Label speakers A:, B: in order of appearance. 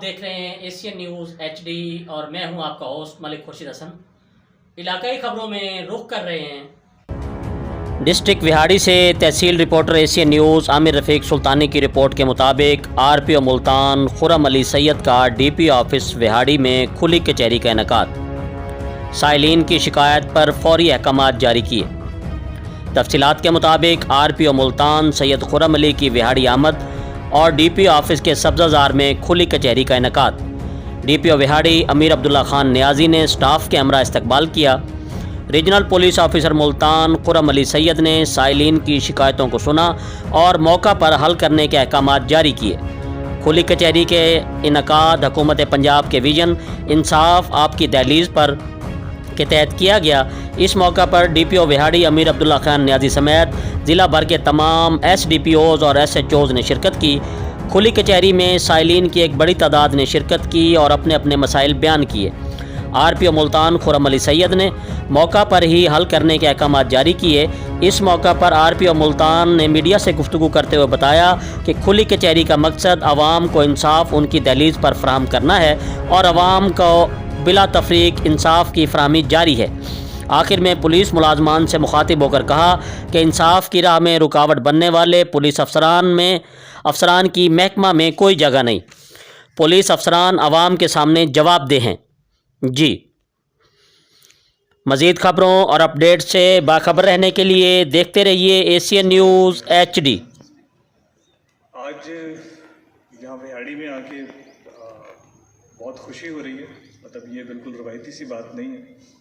A: देख रहे हैं एशियन न्यूज़ HD और मैं हूं आपका होस्ट मलिक खुर्शीद हसन। इलाकाई खबरों में रुख कर रहे हैं डिस्ट्रिक्ट विहाड़ी से तहसील रिपोर्टर एशियन न्यूज़ आमिर रफ़ीक सुल्तानी की रिपोर्ट के मुताबिक RPO मुल्तान खुर्रम अली सैयद का DP ऑफिस विहाड़ी में खुली कचहरी का इनेकाद। साइलिन की शिकायत पर फौरी अहकामात जारी किए। तफसीलात के मुताबिक RPO मुल्तान सैयद खुर्रम अली की विहाड़ी आमद और DP ऑफिस के सब्ज़ाज़ार में खुली कचहरी का इनेकाद। DPO विहाड़ी अमीर अब्दुल्ला खान नियाजी ने स्टाफ के हमरा इस्तकबाल किया। Regional police officer Multan Khurram Ali Syed ने साइलिन की शिकायतों को सुना और मौका पर हल करने के अहकामात जारी किए। खुली कचहरी के इनेकाद हुकूमत पंजाब के विजन इंसाफ आपकी दहलीज पर के तहत किया गया। इस मौका पर DPO विहाड़ी अमीर अब्दुल्ला खान नियाजी समेत ज़िला भर के तमाम SDPOs और SHOs ने शिरकत की। खुली कचहरी में साइलिन की एक बड़ी तादाद ने शिरकत की और अपने अपने मसाइल बयान किए। RPO मुल्तान खुर्रम अली सैयद ने मौका पर ही हल करने के अहकामात जारी किए। इस मौका पर RPO मुल्तान ने मीडिया से गुफ्तगू करते हुए बताया कि खुली कचहरी का मकसद आवाम को इंसाफ उनकी दहलीज पर फराहम करना है और आवाम को बिला तफरीक इंसाफ की फराहमी जारी है। आखिर में पुलिस मुलाजमान से मुखातिब होकर कहा कि इंसाफ की राह में रुकावट बनने वाले पुलिस अफसरान की महकमा में कोई जगह नहीं। पुलिस अफसरान आवाम के सामने जवाबदेह हैं। जी, मज़ीद खबरों और अपडेट से बाखबर रहने के लिए देखते रहिए एशियन न्यूज़ HD।
B: आज यहाँ विहाड़ी में आके बहुत खुशी हो रही है। मतलब ये बिल्कुल रवायती सी बात नहीं है।